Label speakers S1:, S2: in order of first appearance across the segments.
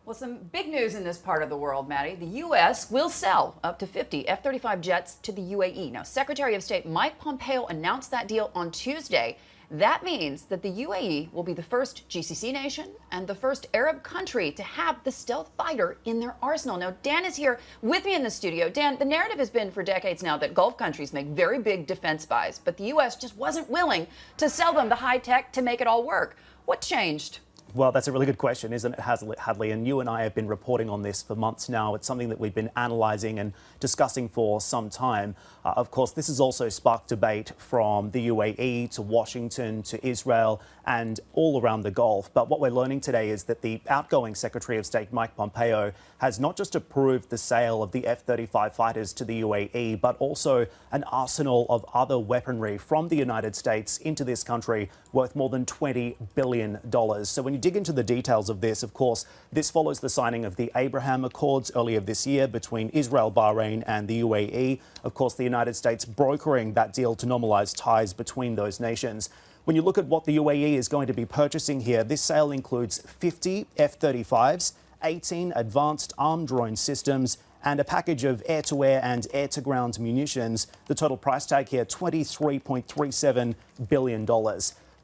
S1: Well, some big news in this part of the world, Maddie. The U.S. will sell up to 50 F-35 jets to the UAE. Now, Secretary of State Mike Pompeo announced that deal on Tuesday. That means that the UAE will be the first GCC nation and the first Arab country to have the stealth fighter in their arsenal. Now, Dan is here with me in the studio. Dan, the narrative has been for decades now that Gulf countries make very big defense buys, but the U.S. just wasn't willing to sell them the high tech to make it all work. What changed?
S2: Well, that's a really good question, isn't it, Hadley? And you and I have been reporting on this for months now. It's something that we've been analysing and discussing for some time. Of course, this has also sparked debate from the UAE to Washington to Israel and all around the Gulf. But what we're learning today is that the outgoing Secretary of State, Mike Pompeo, has not just approved the sale of the F-35 fighters to the UAE, but also an arsenal of other weaponry from the United States into this country worth more than $20 billion. So when you dig into the details of this, of course, this follows the signing of the Abraham Accords earlier this year between Israel, Bahrain and the UAE. Of course, the United States brokering that deal to normalise ties between those nations. When you look at what the UAE is going to be purchasing here, this sale includes 50 F-35s, 18 advanced armed drone systems, and a package of air-to-air and air-to-ground munitions. The total price tag here, $23.37 billion.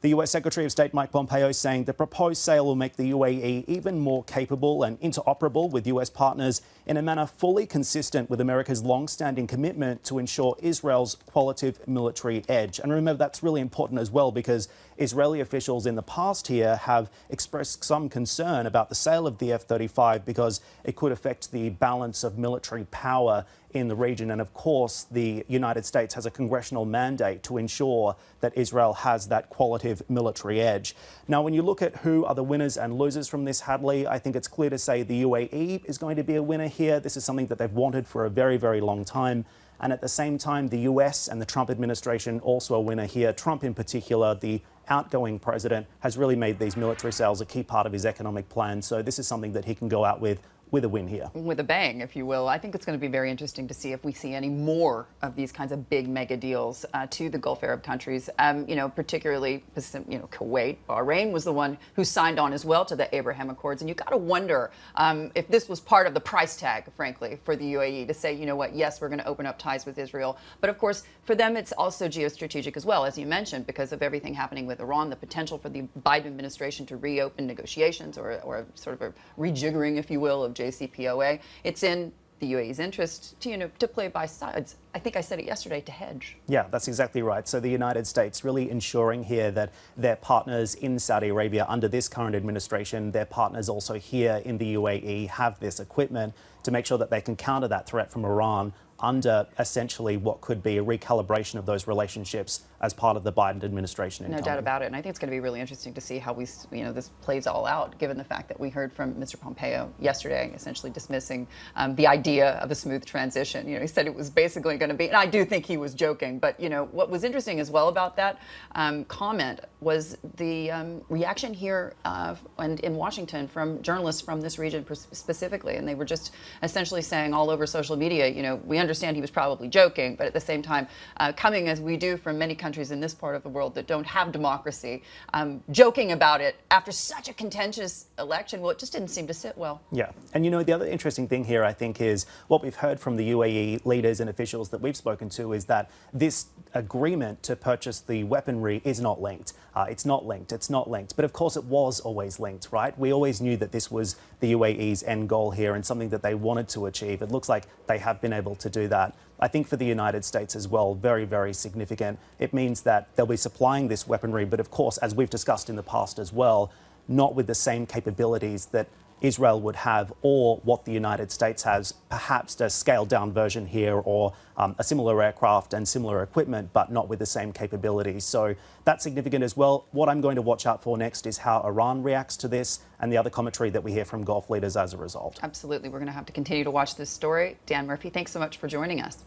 S2: The US Secretary of State Mike Pompeo saying the proposed sale will make the UAE even more capable and interoperable with US partners in a manner fully consistent with America's long-standing commitment to ensure Israel's qualitative military edge. And remember, that's really important as well, because Israeli officials in the past here have expressed some concern about the sale of the F-35 because it could affect the balance of military power in the region. And of course, the United States has a congressional mandate to ensure that Israel has that qualitative military edge. Now, when you look at who are the winners and losers from this, Hadley, I think it's clear to say the UAE is going to be a winner here. This is something that they've wanted for a very, very long time. And at the same time, the US and the Trump administration also a winner here. Trump in particular, the outgoing president, has really made these military sales a key part of his economic plan. So this is something that he can go out with a win here.
S1: With a bang, if you will. I think it's going to be very interesting to see if we see any more of these kinds of big mega deals to the Gulf Arab countries, particularly, Kuwait. Bahrain was the one who signed on as well to the Abraham Accords. And you got to wonder if this was part of the price tag, frankly, for the UAE to say, you know what, yes, we're going to open up ties with Israel. But of course, for them, it's also geostrategic as well, as you mentioned, because of everything happening with Iran, the potential for the Biden administration to reopen negotiations or sort of a rejiggering, if you will, of JCPOA. It's in the UAE's interest to play by sides. I think I said it yesterday, to hedge.
S2: Yeah, that's exactly right. So the United States really ensuring here that their partners in Saudi Arabia under this current administration, their partners also here in the UAE have this equipment to make sure that they can counter that threat from Iran under essentially what could be a recalibration of those relationships as part of the Biden administration.
S1: No doubt about it. And I think it's going to be really interesting to see how this plays all out, given the fact that we heard from Mr. Pompeo yesterday, essentially dismissing the idea of a smooth transition. He said it was basically going to be, and I do think he was joking, but what was interesting as well about that comment was the reaction here and in Washington from journalists from this region specifically, and they were just essentially saying all over social media, we understand he was probably joking, but at the same time, coming as we do from many countries in this part of the world that don't have democracy, joking about it after such a contentious election, well, it just didn't seem to sit well.
S2: Yeah. And the other interesting thing here, I think, is what we've heard from the UAE leaders and officials that we've spoken to is that this agreement to purchase the weaponry is not linked. It's not linked. It's not linked. But of course, it was always linked, right? We always knew that this was the UAE's end goal here and something that they wanted to achieve. It looks like they have been able to do that. I think for the United States as well, very, very significant. It means that they'll be supplying this weaponry, but of course, as we've discussed in the past as well, not with the same capabilities that Israel would have or what the United States has, perhaps a scaled down version here or a similar aircraft and similar equipment, but not with the same capabilities. So that's significant as well. What I'm going to watch out for next is how Iran reacts to this and the other commentary that we hear from Gulf leaders as a result.
S1: Absolutely. We're going to have to continue to watch this story. Dan Murphy, thanks so much for joining us.